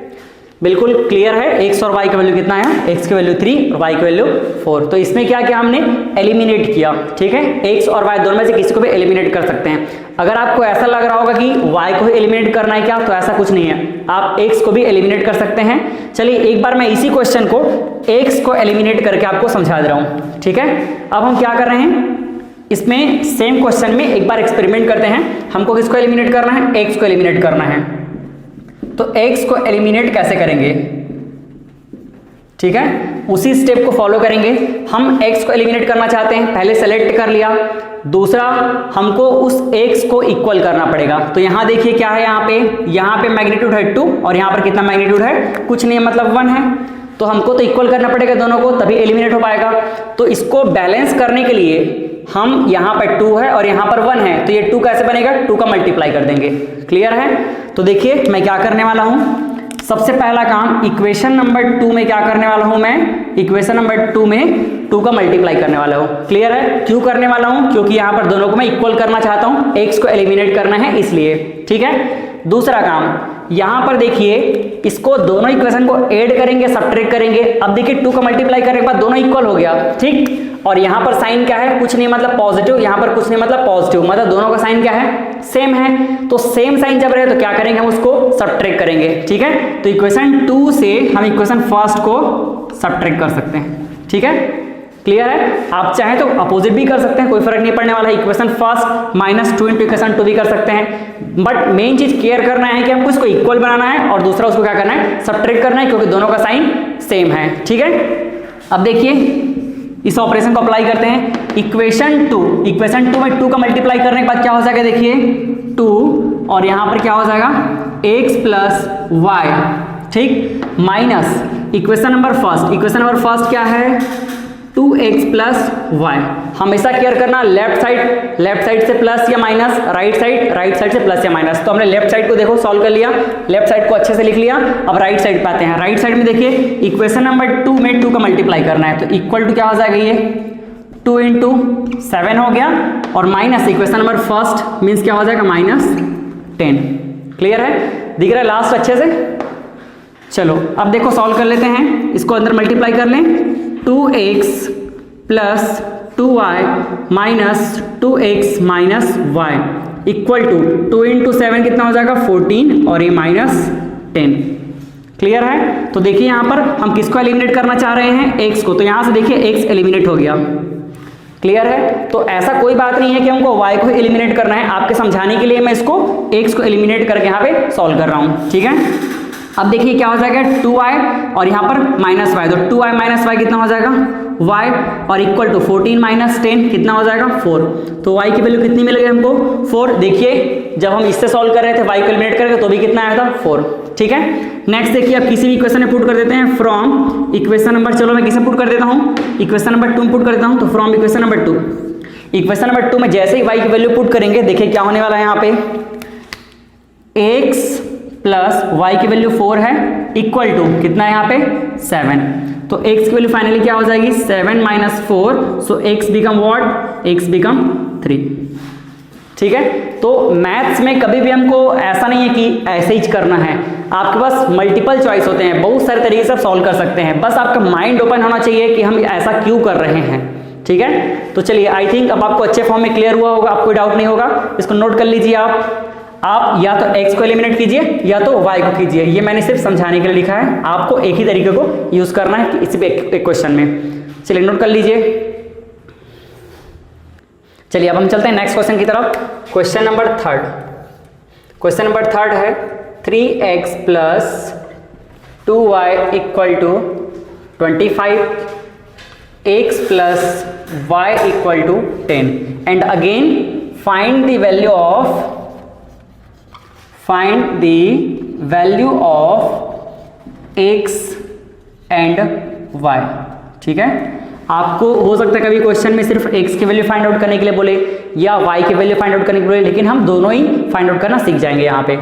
बिल्कुल क्लियर है, x और y का वैल्यू कितना है, x की वैल्यू 3 और y की वैल्यू 4। तो इसमें क्या किया हमने एलिमिनेट किया, ठीक है। x और y दोनों में से किसी को भी एलिमिनेट कर सकते हैं। अगर आपको ऐसा लग रहा होगा कि y को ही एलिमिनेट करना है क्या, तो ऐसा कुछ नहीं है, आप x को भी एलिमिनेट कर सकते हैं। चलिए एक बार मैं इसी क्वेश्चन को x को एलिमिनेट करके आपको समझा दे रहा हूँ, ठीक है। अब हम क्या कर रहे हैं, इसमें सेम क्वेश्चन में एक बार एक्सपेरिमेंट करते हैं। हमको किसको एलिमिनेट करना है, x को एलिमिनेट करना है। तो x को एलिमिनेट कैसे करेंगे, ठीक है, उसी स्टेप को फॉलो करेंगे। हम x को एलिमिनेट करना चाहते हैं, पहले सेलेक्ट कर लिया। दूसरा हमको उस x को इक्वल करना पड़ेगा। तो यहां देखिए क्या है, यहाँ पे मैग्नीट्यूड है 2 और यहाँ पर कितना मैग्नीट्यूड है, कुछ नहीं मतलब 1 है। तो हमको तो इक्वल करना पड़ेगा दोनों को, तभी एलिमिनेट हो पाएगा। तो इसको बैलेंस करने के लिए हम यहाँ पर 2 है और यहाँ पर 1 है, तो ये 2 कैसे बनेगा, 2 का मल्टीप्लाई कर देंगे। क्लियर है। तो देखिए मैं क्या करने वाला हूँ, सबसे पहला काम इक्वेशन नंबर 2 में क्या करने वाला हूँ मैं, इक्वेशन नंबर 2 में 2 का मल्टीप्लाई करने वाला हूँ। क्लियर है, क्यों करने वाला हूँ, क्योंकि यहाँ पर दोनों को मैं इक्वल करना चाहता हूँ, x को एलिमिनेट करना है इसलिए, ठीक है। दूसरा काम यहाँ पर देखिए, इसको दोनों इक्वेशन को ऐड करेंगे, सब्ट्रैक्ट करेंगे। अब देखिए 2 का मल्टीप्लाई करने के बाद दोनों इक्वल हो गया, ठीक। और यहाँ पर साइन क्या है, कुछ नहीं मतलब पॉजिटिव, यहाँ पर कुछ नहीं मतलब पॉजिटिव, मतलब दोनों का साइन क्या है, सेम है। तो सेम साइन जब रहे तो क्या करेंगे, हम उसको सब्ट्रैक्ट करेंगे, ठीक है। तो इक्वेशन 2 से हम इक्वेशन फर्स्ट को सब्ट्रैक्ट कर सकते हैं, ठीक है। क्लियर है। आप चाहें तो अपोजिट भी कर सकते हैं, कोई फर्क नहीं पड़ने वाला है। Equation first minus 2 into equation 2 भी कर सकते हैं, बट मेन चीज केयर करना है कि हमको इसको इक्वल बनाना है और दूसरा उसको क्या करना है, सब्ट्रैक्ट करना है, क्योंकि दोनों का साइन सेम है, ठीक है। अब देखिए इस ऑपरेशन को अप्लाई करते हैं। इक्वेशन 2 में 2 का मल्टीप्लाई करने के बाद क्या हो जाएगा, देखिए 2 और यहां पर क्या हो जाएगा x प्लस वाई, ठीक, माइनस इक्वेशन नंबर फर्स्ट क्या है 2x प्लस वाई। हमेशा केयर करना, लेफ्ट साइड से प्लस या माइनस, राइट साइड से प्लस या माइनस। तो हमने लेफ्ट साइड को देखो सॉल्व कर लिया, लेफ्ट साइड को अच्छे से लिख लिया। अब राइट साइड पे आते हैं। राइट साइड में देखिए इक्वेशन नंबर 2 में 2 का मल्टीप्लाई करना है, तो इक्वल टू क्या हो जाएगा, ये 2 इंटू 7 हो गया, और minus equation number first means क्या हो जाएगा -10। क्लियर है, दिख रहा है लास्ट अच्छे से। चलो अब देखो सॉल्व कर लेते हैं, इसको अंदर मल्टीप्लाई कर लें। 2x plus 2y minus 2x minus Y equal to 2 into 7 कितना हो जाएगा 14 और ये -10। क्लियर है। तो देखिए यहाँ पर हम किसको एलिमिनेट करना चाह रहे हैं, x को। तो यहाँ से देखिए x एलिमिनेट हो गया। क्लियर है। तो ऐसा कोई बात नहीं है कि हमको y को एलिमिनेट करना है, आपके समझाने के लिए मैं इसको x को एलिमिनेट करके यहाँ पे सॉल्व कर रहा हूँ, ठीक है। अब देखिए क्या हो जाएगा 2y और यहाँ पर -y, तो 2y माइनस वाई कितना हो जाएगा y और इक्वल टू 14 माइनस 10 कितना हो जाएगा 4। तो y की वैल्यू कितनी मिल गई हमको 4। देखिए जब हम इससे सॉल्व कर रहे थे y को एलिमिनेट करके तो भी कितना आया था 4, ठीक है। नेक्स्ट देखिए अब किसी भी इक्वेशन में पुट कर देते हैं फ्रॉम इक्वेशन नंबर, चलो मैं किसे पुट कर देता हूँ, इक्वेशन नंबर 2 पुट कर देता हूँ। तो फ्रॉम इक्वेशन नंबर 2 में जैसे ही y की वैल्यू पुट करेंगे देखिए क्या होने वाला है, यहाँ पे x प्लस y की वैल्यू 4 है इक्वल टू कितना है यहाँ पे 7। तो x की वैल्यू फाइनली क्या हो जाएगी 7 minus 4, so x become what, x become 3, ठीक है। तो मैथ्स में कभी भी हमको ऐसा नहीं है कि ऐसे ही करना है, आपके पास मल्टीपल चॉइस होते हैं, बहुत सारे तरीके से आप सॉल्व कर सकते हैं, बस आपका माइंड ओपन होना चाहिए कि हम ऐसा क्यों कर रहे हैं, ठीक है। तो चलिए आई थिंक अब आपको अच्छे फॉर्म में क्लियर हुआ होगा, आपको कोई डाउट नहीं होगा, इसको नोट कर लीजिए आप। आप या तो x को एलिमिनेट कीजिए या तो y को कीजिए। ये मैंने सिर्फ समझाने के लिए लिखा है, आपको एक ही तरीके को यूज करना है इसी क्वेश्चन में। चलिए नोट कर लीजिए। चलिए अब हम चलते हैं नेक्स्ट क्वेश्चन की तरफ। Question number third. Question number third है 3x plus 2y equal to 25, x plus y equal to 10 and again find the value of x and y। ठीक है, आपको हो सकता है कभी क्वेश्चन में सिर्फ x की वैल्यू फाइंड आउट करने के लिए बोले या y की वैल्यू फाइंड आउट करने के लिए बोले, लेकिन हम दोनों ही फाइंड आउट करना सीख जाएंगे यहाँ पे।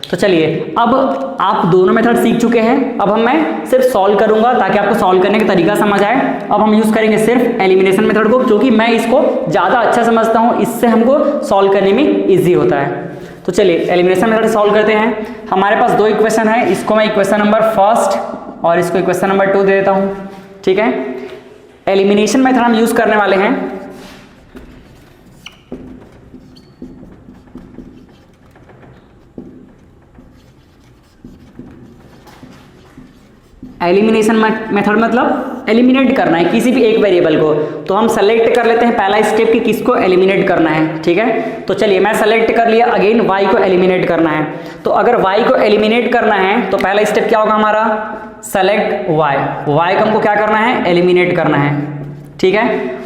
तो चलिए अब आप दोनों मेथड सीख चुके हैं, अब मैं सिर्फ सॉल्व करूंगा ताकि आपको सॉल्व करने का तरीका समझ आए। अब हम यूज करेंगे सिर्फ एलिमिनेशन मेथड को, क्योंकि मैं इसको ज़्यादा अच्छा समझता हूँ, इससे हमको सॉल्व करने में ईजी होता है। तो चलिए एलिमिनेशन मेथड सॉल्व करते हैं। हमारे पास दो इक्वेशन है, इसको मैं इक्वेशन नंबर फर्स्ट और इसको इक्वेशन नंबर 2 दे देता हूँ। ठीक है, एलिमिनेशन मेथड हम यूज करने वाले हैं एलिमिनेशन मेथड मतलब एलिमिनेट करना है किसी भी एक वेरिएबल को। तो हम सेलेक्ट कर लेते हैं पहला स्टेप कि किसको एलिमिनेट करना है। ठीक है, तो चलिए मैं सेलेक्ट कर लिया, अगेन y को एलिमिनेट करना है। तो अगर y को एलिमिनेट करना है तो पहला स्टेप क्या होगा हमारा, सेलेक्ट y को हमको क्या करना है, एलिमिनेट करना है। ठीक है,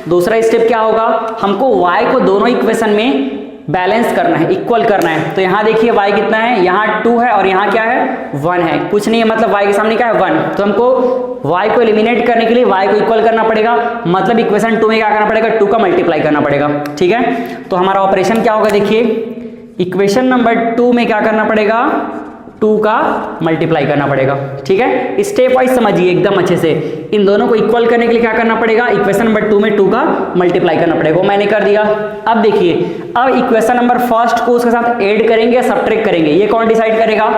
दूसरा स्टेप क्या होगा, हमको y को दोनों इक्वेशन में बैलेंस करना है, इक्वल करना है। तो यहाँ देखिए y कितना है, यहाँ 2 है और यहाँ क्या है 1 है, कुछ नहीं है, मतलब y के सामने क्या है 1। तो हमको y को एलिमिनेट करने के लिए y को इक्वल करना पड़ेगा, मतलब इक्वेशन 2 में क्या करना पड़ेगा, 2 का मल्टीप्लाई करना पड़ेगा। ठीक है, तो हमारा ऑपरेशन क्या होगा, देखिए इक्वेशन नंबर 2 में क्या करना पड़ेगा, 2 का मल्टीप्लाई करना पड़ेगा। ठीक है, स्टेप वाइज समझिए एकदम अच्छे से। इन दोनों को इक्वल करने के लिए क्या करना पड़ेगा, इक्वेशन नंबर 2 में 2 का मल्टीप्लाई करना पड़ेगा, वो मैंने कर दिया। अब देखिए, अब इक्वेशन नंबर फर्स्ट को उसके साथ ऐड करेंगे या सब्ट्रैक्ट करेंगे, ये कौन डिसाइड करेगा,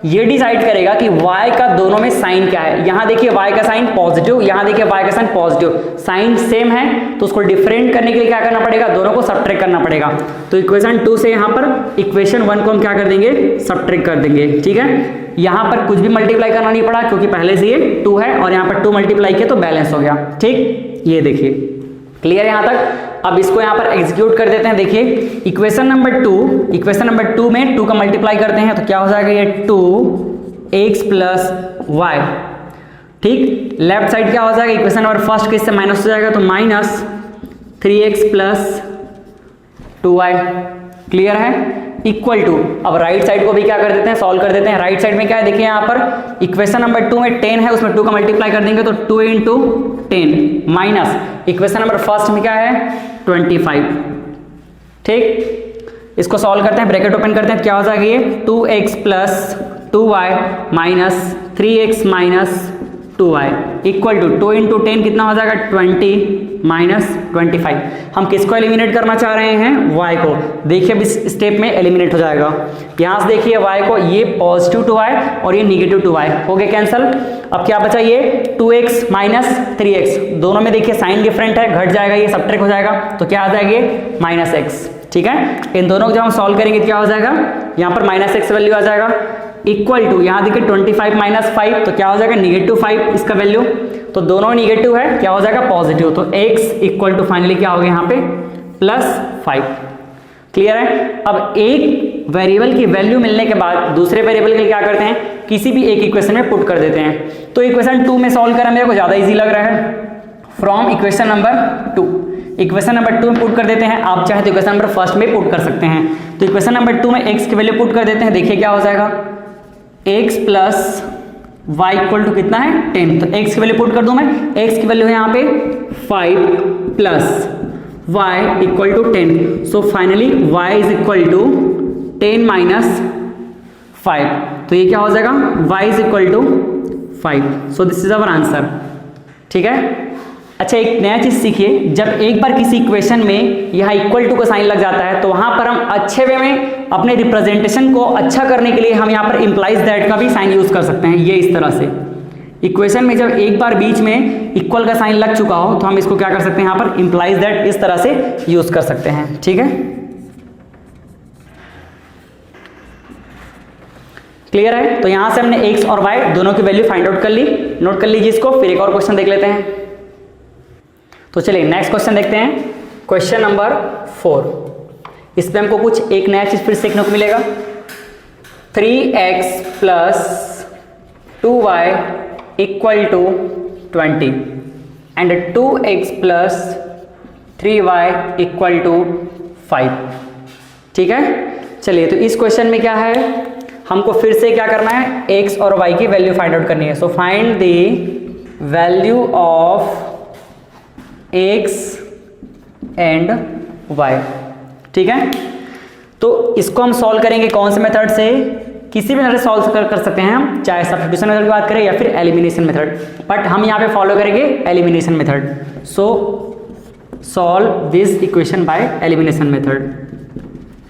ये डिसाइड करेगा कि y का दोनों में साइन क्या है। यहां देखिए y का साइन पॉजिटिव, यहां देखिए y का साइन पॉजिटिव, साइन सेम है तो उसको डिफरेंट करने के लिए क्या करना पड़ेगा, दोनों को सब्ट्रैक्ट करना पड़ेगा। तो इक्वेशन 2 से यहां पर इक्वेशन 1 को हम क्या कर देंगे, सब्ट्रैक्ट कर देंगे। ठीक है, यहां पर कुछ भी मल्टीप्लाई करना नहीं पड़ा क्योंकि पहले से ये 2 है और यहां पर 2 मल्टीप्लाई किया तो बैलेंस हो गया। ठीक, ये देखिए क्लियर है यहां तक। अब इसको यहां पर एग्जीक्यूट कर देते हैं। देखिए इक्वेशन नंबर 2 में 2 का मल्टीप्लाई करते हैं तो क्या हो जाएगा, ये 2x प्लस वाई। ठीक, लेफ्ट साइड क्या हो जाएगा, इक्वेशन नंबर फर्स्ट के इससे माइनस हो जाएगा तो minus 3x plus 2y। Clear है, इक्वल टू, अब राइट साइड को भी क्या कर देते हैं, सॉल्व कर देते हैं। राइट साइड में क्या है, देखिए यहाँ पर इक्वेशन नंबर 2 में 10 है, उसमें 2 का मल्टीप्लाई कर देंगे तो 2 into 10 minus equation number first में क्या है 25। ठीक, इसको सॉल्व करते हैं, ब्रैकेट ओपन करते हैं, क्या हो जाएगा ये 2x plus 2y minus 3x minus 2y equal to 2 into 10 कितना हो जाएगा 20 माइनस 25। हम किसको एलिमिनेट करना चाह रहे हैं, y को। देखिए अब इस स्टेप में एलिमिनेट हो जाएगा। यहाँ से देखिए y को, ये पॉजिटिव 2y और ये निगेटिव 2y हो गए कैंसल। अब क्या बचा, ये 2x माइनस 3x, दोनों में देखिए साइन डिफरेंट है, घट जाएगा, ये सब्ट्रैक्ट हो जाएगा तो क्या आ जाएगा ये माइनस x। ठीक है, इन दोनों को जब हम सॉल्व करेंगे क्या हो जाएगा, यहाँ पर माइनस x वैल्यू आ जाएगा इक्वल टू, यहाँ देखिए 25 माइनस 5 तो क्या हो जाएगा नेगेटिव 5 इसका वैल्यू, तो दोनों नेगेटिव है, क्या हो जाएगा पॉजिटिव, तो x इक्वल टू फाइनली क्या हो गया यहाँ पे प्लस 5। क्लियर है। अब एक वेरिएबल की वैल्यू मिलने के बाद दूसरे वेरिएबल के लिए क्या करते हैं, किसी भी एक इक्वेशन में पुट कर देते हैं। तो इक्वेशन 2 में सॉल्व करना मेरे को ज्यादा इजी लग रहा है, from equation number 2 equation number 2 में पुट कर देते हैं। आप चाहे तो इक्वेशन नंबर फर्स्ट में पुट कर सकते हैं। तो इक्वेशन नंबर 2 में x की वैल्यू पुट कर देते हैं, देखिए क्या हो जाएगा x plus y equal to कितना है 10। तो x की वैल्यू पुट कर दूं मैं, x की वैल्यू है यहाँ पे 5 plus y equal to 10। So finally y is equal to 10 minus 5। तो ये क्या हो जाएगा y is equal to 5। So this is our answer. ठीक है, अच्छा एक नया चीज सीखिए, जब एक बार किसी इक्वेशन में यहाँ इक्वल टू का साइन लग जाता है तो वहां पर हम अच्छे वे में अपने रिप्रेजेंटेशन को अच्छा करने के लिए हम यहाँ पर इम्प्लाइज दैट का भी साइन यूज कर सकते हैं। ये इस तरह से इक्वेशन में जब एक बार बीच में इक्वल का साइन लग चुका हो तो हम इसको क्या कर सकते हैं, यहाँ पर इम्प्लाइज दैट इस तरह से यूज कर सकते हैं। ठीक है, क्लियर है? तो यहां से हमने x और y दोनों की वैल्यू फाइंड आउट कर ली। नोट कर लीजिए इसको। फिर एक और क्वेश्चन देख लेते हैं। तो चलिए नेक्स्ट क्वेश्चन देखते हैं, क्वेश्चन नंबर 4। इस पे हमको कुछ एक नया चीज फिर सीखने को मिलेगा। 3x plus 2y equal to 20 and 2x plus 3y equal to 5। ठीक है, चलिए तो इस क्वेश्चन में क्या है, हमको फिर से क्या करना है, x और y की वैल्यू फाइंड आउट करनी है। So find the value of x and y। ठीक है, तो इसको हम सॉल्व करेंगे कौन से मेथड से, किसी भी मेथड से सॉल्व कर सकते हैं हम, चाहे सब्स्टिट्यूशन मेथड की बात करें या फिर एलिमिनेशन मेथड, बट हम यहाँ पे फॉलो करेंगे elimination method. So solve this equation by elimination method,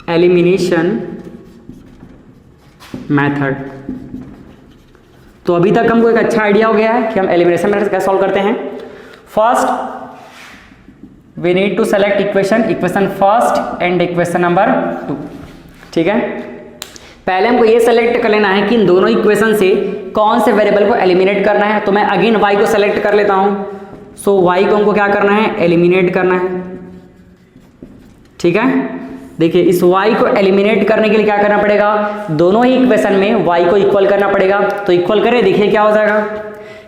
elimination method. तो अभी तक हमको एक अच्छा आइडिया हो गया है कि हम एलिमिनेशन मेथड कैसे सॉल्व करते हैं। First we need to select equation first and equation number 2। ठीक है, पहले हमको ये सेलेक्ट कर लेना है कि इन दोनों इक्वेशन से कौन से वेरिएबल को एलिमिनेट करना है। तो मैं अगेन y को सेलेक्ट कर लेता हूं। सो y को हमको क्या करना है, एलिमिनेट करना है। ठीक है, देखिए इस y को एलिमिनेट करने के लिए क्या करना पड़ेगा, दोनों ही इक्वेशन में y को इक्वल करना पड़ेगा। तो इक्वल करें, देखिए क्या हो जाएगा,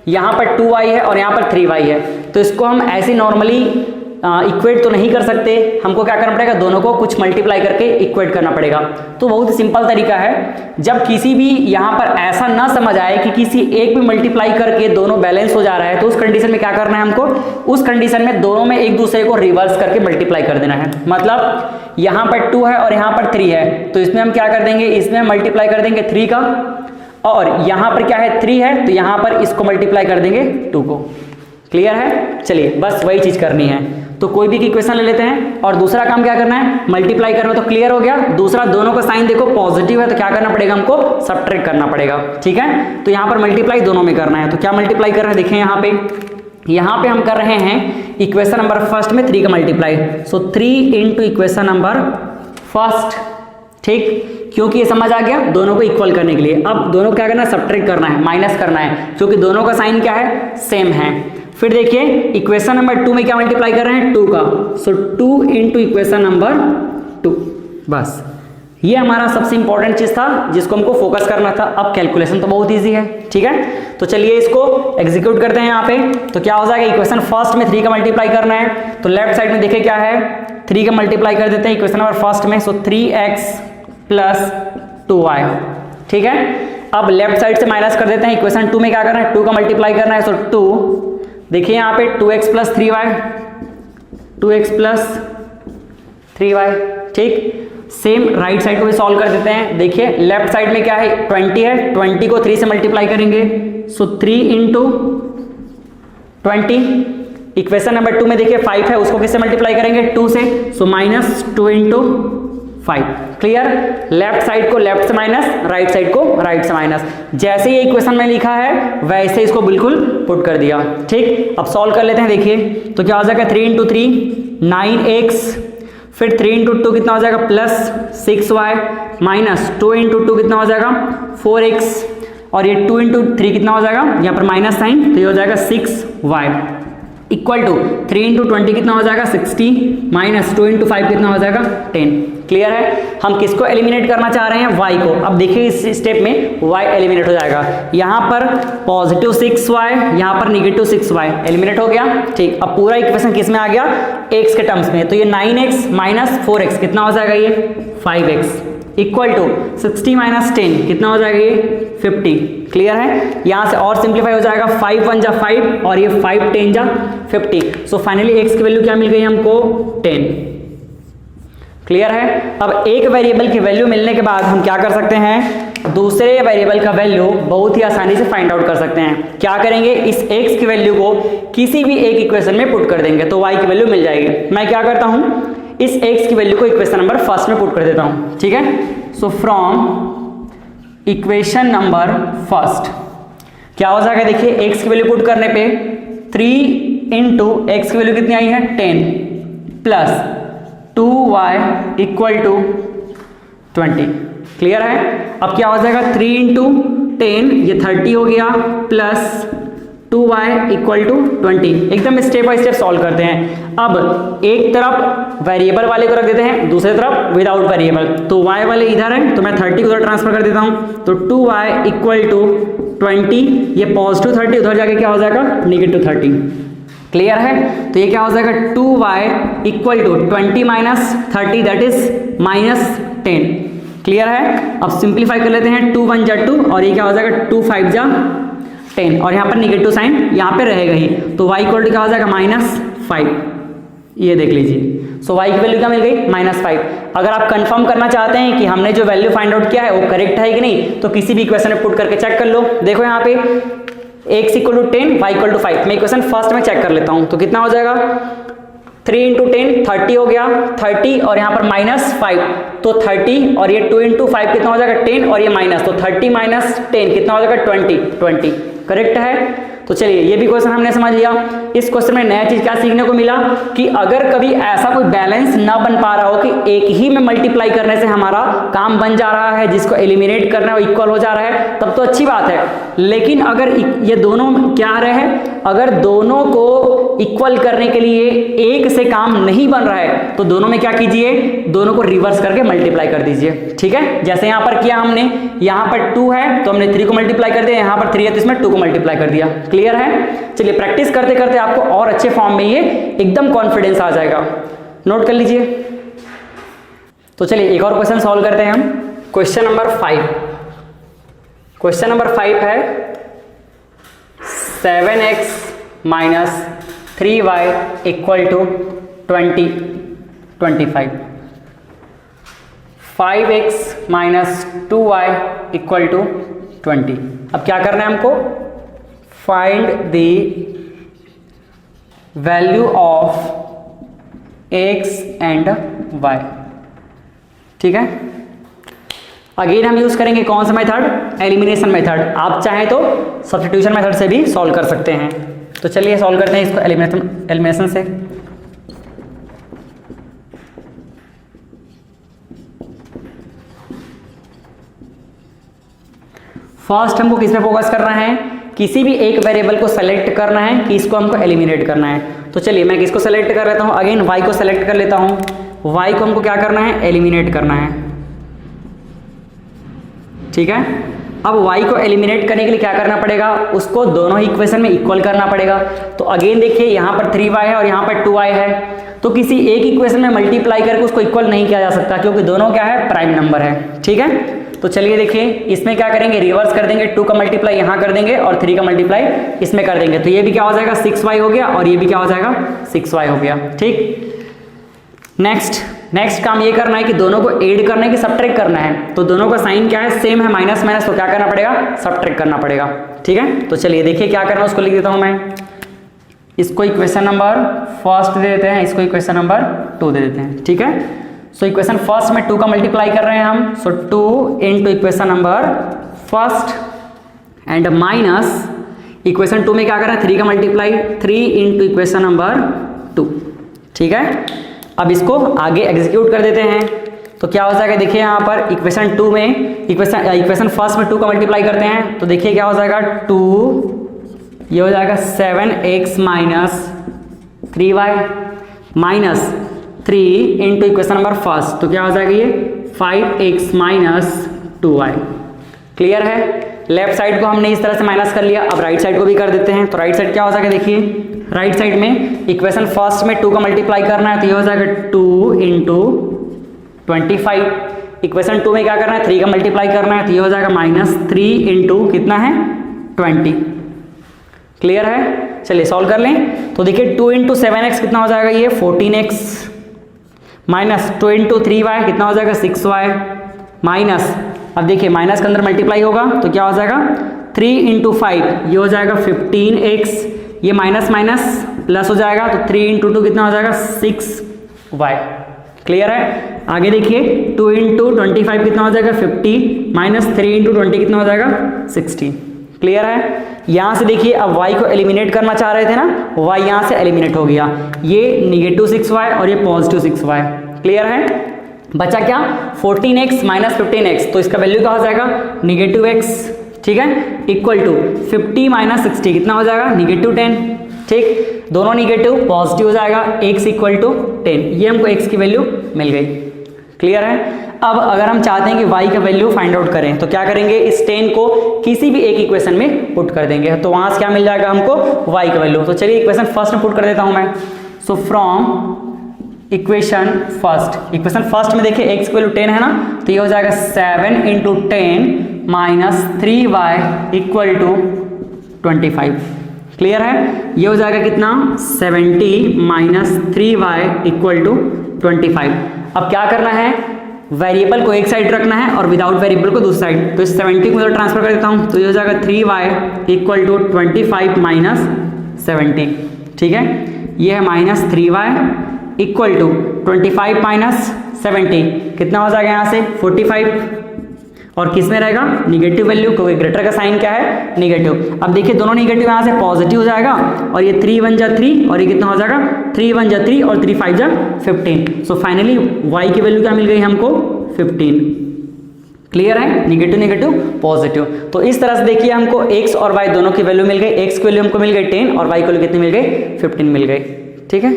यहाँ पर 2y है और यहाँ पर 3y है। तो इसको हम ऐसे नॉर्मली इक्वेट तो नहीं कर सकते, हमको क्या करना पड़ेगा, दोनों को कुछ मल्टीप्लाई करके इक्वेट करना पड़ेगा। तो बहुत ही सिंपल तरीका है, जब किसी भी यहाँ पर ऐसा ना समझ आए कि किसी एक भी मल्टीप्लाई करके दोनों बैलेंस हो जा रहा है, तो उस कंडीशन में क्या करना है हमको, उस कंडीशन में दोनों में एक दूसरे को रिवर्स करके मल्टीप्लाई कर देना है। मतलब यहाँ पर 2 है और यहाँ पर 3 है, तो इसमें हम क्या कर देंगे, इसमें मल्टीप्लाई कर देंगे 3 का, और यहाँ पर क्या है 3 है, तो यहाँ पर इसको मल्टीप्लाई कर देंगे 2 को। क्लियर है? चलिए बस वही चीज करनी है। तो कोई भी इक्वेशन ले लेते हैं और दूसरा काम क्या करना है, मल्टीप्लाई करना। तो क्लियर हो गया। दूसरा, दोनों का साइन देखो पॉजिटिव है, तो क्या करना पड़ेगा, हमको सब्ट्रैक्ट करना पड़ेगा। ठीक है, तो यहाँ पर मल्टीप्लाई दोनों में करना है। तो क्या मल्टीप्लाई कर रहे हैं, देखें यहाँ पे हम कर रहे हैं इक्वेशन नंबर फर्स्ट में 3 का मल्टीप्लाई। सो 3 इंटू इक्वेशन नंबर फर्स्ट। ठीक, क्योंकि ये समझ आ गया, दोनों को इक्वल करने के लिए। अब दोनों को क्या करना है, सब्ट्रैक्ट करना है, माइनस करना है, क्योंकि दोनों का साइन क्या है, सेम है। फिर देखिए इक्वेशन नंबर 2 में क्या मल्टीप्लाई कर रहे हैं, 2 का। सो 2 इंटू इक्वेशन नंबर 2। बस ये हमारा सबसे इंपॉर्टेंट चीज था जिसको हमको फोकस करना था। अब कैलकुलेशन तो बहुत इजी है। ठीक है, तो चलिए इसको एग्जीक्यूट करते हैं। यहाँ पे तो क्या हो जाएगा, इक्वेशन फर्स्ट में 3 का मल्टीप्लाई करना है, तो लेफ्ट साइड में देखिए क्या है, 3 का मल्टीप्लाई कर देते हैं इक्वेशन नंबर फर्स्ट में। सो 3x प्लस 2y। ठीक है, अब लेफ्ट साइड से माइनस कर देते हैं। इक्वेशन 2 में क्या करना है, 2 का मल्टीप्लाई करना है। सो 2, देखिए यहाँ पे 2x plus 3y, 2x plus 3y। ठीक, सेम राइट साइड को भी सॉल्व कर देते हैं। देखिए लेफ्ट साइड में क्या है, 20 है, 20 को 3 से मल्टीप्लाई करेंगे। सो 3 इंटू 20। इक्वेशन नंबर 2 में देखिए 5 है, उसको किससे मल्टीप्लाई करेंगे, 2 से। So minus 2 into 5। Clear, left side को लेफ्ट से माइनस, राइट साइड को राइट से माइनस। जैसे ये इक्वेशन में लिखा है वैसे इसको बिल्कुल पुट कर दिया। ठीक, अब सॉल्व कर लेते हैं। देखिए तो क्या हो जाएगा, 3 इंटू 3 9x, फिर 3 इंटू 2 कितना हो जाएगा, प्लस 6y, माइनस 2 इंटू 2 कितना हो जाएगा, 4x, और ये 2 इंटू 3 कितना हो जाएगा, यहाँ पर माइनस साइन, तो ये हो जाएगा 6y इक्वल टू 3 इंटू 20 कितना हो जाएगा, 60, माइनस 2 इंटू 5 कितना हो जाएगा, 10। क्लियर है, हम किसको एलिमिनेट करना चाह रहे हैं, y को। अब देखिए इस स्टेप में y एलिमिनेट हो जाएगा। यहाँ पर पॉजिटिव 6y, यहाँ पर निगेटिव 6y एलिमिनेट हो गया। ठीक, अब पूरा इक्वेशन किस में आ गया, x के टर्म्स में। तो ये 9x माइनस 4x कितना हो जाएगा, ये 5x इक्वल टू 60 माइनस 10 कितना हो जाएगा, ये 50। क्लियर है, यहां से और सिंप्लीफाई हो जाएगा, 5 1 जा 5 और ये 5 10 जा 50। सो फाइनली x की वैल्यू क्या मिल गई हमको, 10। क्लियर है, अब एक वेरिएबल की वैल्यू मिलने के बाद हम क्या कर सकते हैं, दूसरे वेरिएबल का वैल्यू बहुत ही आसानी से फाइंड आउट कर सकते हैं। क्या करेंगे, इस x की वैल्यू को किसी भी एक इक्वेशन में पुट कर देंगे तो y की वैल्यू मिल जाएगी। मैं क्या करता हूं, इस x की वैल्यू को इक्वेशन नंबर फर्स्ट में पुट कर देता हूं। ठीक है, so from equation number first क्या हो जाएगा, देखिए x की वैल्यू पुट करने पे 3 इंटू एक्स की वैल्यू कितनी आई है, 10 plus 2y equal to 20। Clear है। अब क्या हो जाएगा 3 इंटू 10 ये 30 हो गया प्लस 2y इक्वल टू 20। एकदम स्टेप बाय स्टेप सॉल्व करते हैं। अब एक तरफ वेरिएबल वाले को रख देते हैं, दूसरी तरफ विदाउट वेरिएबल। तो y वाले इधर है तो मैं 30 को उधर ट्रांसफर कर देता हूं, तो 2y इक्वल टू 20, ये पॉजिटिव 30 उधर जाके क्या हो जाएगा नेगेटिव 30। क्लियर है। तो ये क्या हो जाएगा 2y equal to 20 minus 30 that is minus 10। Clear है। अब सिंप्लीफाई कर लेते हैं, 2 1 जा 2 और ये क्या हो जाएगा 2 5 जा 10 और यहाँ पर निगेटिव साइन यहाँ पे रहेगा ही, तो y इक्वल टू क्या हो जाएगा -5। ये देख लीजिए। सो y की वैल्यू क्या मिल गई -5। अगर आप कंफर्म करना चाहते हैं कि हमने जो वैल्यू फाइंड आउट किया है वो करेक्ट है कि नहीं, तो किसी भी इक्वेशन में पुट करके चेक कर लो। देखो यहाँ पे x equal to 10 y equal to 5। मैं इक्वेशन फर्स्ट में चेक कर लेता हूँ, तो कितना हो जाएगा 3 इंटू 10 30 हो गया 30 और यहाँ पर -5 तो 30 और ये 2 इंटू 5 कितना हो जाएगा 10 और ये माइनस, तो 30 माइनस 10 कितना हो जाएगा 20 करेक्ट है। तो चलिए ये भी क्वेश्चन हमने समझ लिया। इस क्वेश्चन में नया चीज क्या सीखने को मिला कि अगर कभी ऐसा कोई बैलेंस ना बन पा रहा हो कि एक ही में मल्टीप्लाई करने से हमारा काम बन जा रहा है, जिसको एलिमिनेट करना है वो इक्वल हो जा रहा है, तब तो अच्छी बात है। लेकिन अगर ये दोनों क्या रहे, अगर दोनों को इक्वल करने के लिए एक से काम नहीं बन रहा है तो दोनों में क्या कीजिए, दोनों को रिवर्स करके मल्टीप्लाई कर दीजिए। ठीक है, जैसे यहां पर किया हमने, यहां पर 2 है तो हमने 3 को मल्टीप्लाई कर दिया, यहां पर 3 है तो इसमें 2 को मल्टीप्लाई कर दिया। क्लियर है। चलिए प्रैक्टिस करते करते आपको और अच्छे फॉर्म में ये एकदम कॉन्फिडेंस आ जाएगा। नोट कर लीजिए। तो चलिए एक और क्वेश्चन सॉल्व करते हैं हम। Question number 5। क्वेश्चन नंबर 5 है 7x minus 3y equal to 25। 5x minus 2y equal to 20। अब क्या करना है हमको, find the value of x and y। ठीक है, अगेन हम यूज करेंगे कौन सा मेथड, एलिमिनेशन मेथड। आप चाहें तो सब्स्टिट्यूशन मेथड से भी सॉल्व कर सकते हैं। तो चलिए सॉल्व करते हैं इसको एलिमिनेशन से। फर्स्ट हमको किस पे फोकस करना है, किसी भी एक वेरिएबल को सेलेक्ट करना है कि इसको हमको एलिमिनेट करना है। तो चलिए मैं किसको सेलेक्ट कर लेता हूं, अगेन y को सेलेक्ट कर लेता हूं। y को हमको क्या करना है, एलिमिनेट करना है। ठीक है, अब y को एलिमिनेट करने के लिए क्या करना पड़ेगा, उसको दोनों ही इक्वेशन में इक्वल करना पड़ेगा। तो अगेन देखिए यहाँ पर 3y है और यहाँ पर 2y है, तो किसी एक इक्वेशन में मल्टीप्लाई करके उसको इक्वल नहीं किया जा सकता क्योंकि दोनों क्या है, प्राइम नंबर है। ठीक है, तो चलिए देखिए इसमें क्या करेंगे, रिवर्स कर देंगे, 2 का मल्टीप्लाई यहाँ कर देंगे और 3 का मल्टीप्लाई इसमें कर देंगे। तो ये भी क्या हो जाएगा 6y हो गया और ये भी क्या हो जाएगा 6y हो गया। ठीक, नेक्स्ट काम ये करना है कि दोनों को ऐड करना है कि सबट्रैक्ट करना है। तो दोनों का साइन क्या है, सेम है, माइनस माइनस, तो क्या करना पड़ेगा, सबट्रैक्ट करना पड़ेगा। ठीक है, तो चलिए देखिए क्या करना है, उसको लिख देता हूं मैं। इसको इक्वेशन नंबर फर्स्ट दे देते हैं, इसको इक्वेशन नंबर 2 दे देते हैं। ठीक है, सो इक्वेशन फर्स्ट में 2 का मल्टीप्लाई कर रहे हैं हम, सो 2 into equation number first and minus equation 2 में क्या कर रहे हैं, 3 का मल्टीप्लाई, 3 इंटू इक्वेशन नंबर 2। ठीक है, अब इसको आगे एग्जीक्यूट कर देते हैं। तो क्या हो जाएगा, देखिए यहाँ पर इक्वेशन 2 में इक्वेशन फर्स्ट में 2 का मल्टीप्लाई करते हैं, तो देखिए क्या हो जाएगा 2, ये हो जाएगा 7x minus 3y minus 3 into equation number first, तो क्या हो जाएगा ये 5x माइनस 2y। क्लियर है। लेफ्ट साइड को हमने इस तरह से माइनस कर लिया, अब राइट साइड को भी कर देते हैं। तो राइट साइड क्या हो जाएगा, देखिए राइट साइड में इक्वेशन फर्स्ट में 2 का मल्टीप्लाई करना है, तो ये हो जाएगा 2 इंटू 25। इक्वेशन 2 में क्या करना है, 3 का मल्टीप्लाई करना है, तो ये हो जाएगा -3 इंटू कितना है 20। क्लियर है। चलिए सॉल्व कर लें। तो देखिए 2 इंटू 7x कितना हो जाएगा, ये 14x माइनस 2 इंटू 3y कितना हो जाएगा 6y माइनस, अब देखिए माइनस के अंदर मल्टीप्लाई होगा तो क्या हो जाएगा 3 इंटू 5, ये हो जाएगा 15x, ये माइनस माइनस प्लस हो जाएगा, तो 3 इंटू 2 कितना हो जाएगा 6y। क्लियर है। आगे देखिए 2 इंटू 25 कितना हो जाएगा 50 माइनस 3 इंटू 20 कितना हो जाएगा 60। क्लियर है। यहां से देखिए अब y को एलिमिनेट करना चाह रहे थे ना, y यहां से एलिमिनेट हो गया, ये -6y और ये +6y। क्लियर है। बचा क्या, 14x माइनस 15x, तो इसका वैल्यू क्या हो जाएगा, नेगेटिव x, ठीक है, इक्वल टू 50 माइनस 60 कितना हो जाएगा, नेगेटिव 10, ठीक, दोनों नेगेटिव पॉजिटिव हो जाएगा, x इक्वल टू 10, ये हमको x की वैल्यू मिल गई। क्लियर है। अब अगर हम चाहते हैं कि y का वैल्यू फाइंड आउट करें तो क्या करेंगे, इस 10 को किसी भी एक इक्वेशन में पुट कर देंगे, तो वहां से क्या मिल जाएगा हमको, y का वैल्यू। तो चलिए इक्वेशन फर्स्ट में पुट कर देता हूं मैं। सो फ्रॉम इक्वेशन फर्स्ट में देखिए x वैल्यू 10 है ना, तो ये हो जाएगा 7 into 10 minus 3y equal to 25। Clear है, ये हो जाएगा कितना, 70 माइनस 3y इक्वल टू 25। अब क्या करना है, वेरिएबल को एक साइड रखना है और विदाउट वेरिएबल को दूसरी साइड, तो इस 70 को उधर ट्रांसफर कर देता हूं, तो ये हो जाएगा 3y इक्वल टू 25 माइनस 70, ठीक है, ये है minus 3y equal to 25 minus 70 कितना हो जाएगा यहाँ से 45, और किस में रहेगा, निगेटिव वैल्यू, क्योंकि ग्रेटर का साइन क्या है, निगेटिव। अब देखिए दोनों निगेटिव यहाँ से पॉजिटिव हो जाएगा, और ये 3 1 जा 3 और ये कितना हो जाएगा, 3 1 जा 3 और 3 5 जा 15। सो फाइनली y की वैल्यू क्या मिल गई हमको, 15। क्लियर है, निगेटिव नेगेटिव पॉजिटिव। तो इस तरह से देखिए हमको x और y दोनों की वैल्यू मिल गई, x की वैल्यू हमको मिल गई 10 और y की वैल्यू कितनी मिल गई, 15 मिल गई, ठीक है।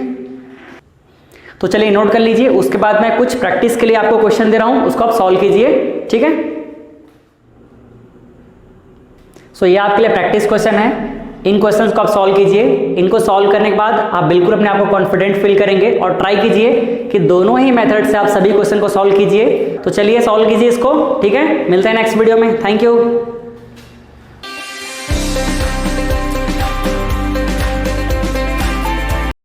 तो चलिए नोट कर लीजिए, उसके बाद मैं कुछ प्रैक्टिस के लिए आपको क्वेश्चन दे रहा हूं, उसको आप सॉल्व कीजिए, ठीक है। सो ये आपके लिए प्रैक्टिस क्वेश्चन है, इन क्वेश्चंस को आप सॉल्व कीजिए। इनको सॉल्व करने के बाद आप बिल्कुल अपने आप को कॉन्फिडेंट फील करेंगे, और ट्राई कीजिए कि दोनों ही मेथड से आप सभी क्वेश्चन को सॉल्व कीजिए। तो चलिए सॉल्व कीजिए इसको, ठीक है। मिलते हैं नेक्स्ट वीडियो में, थैंक यू।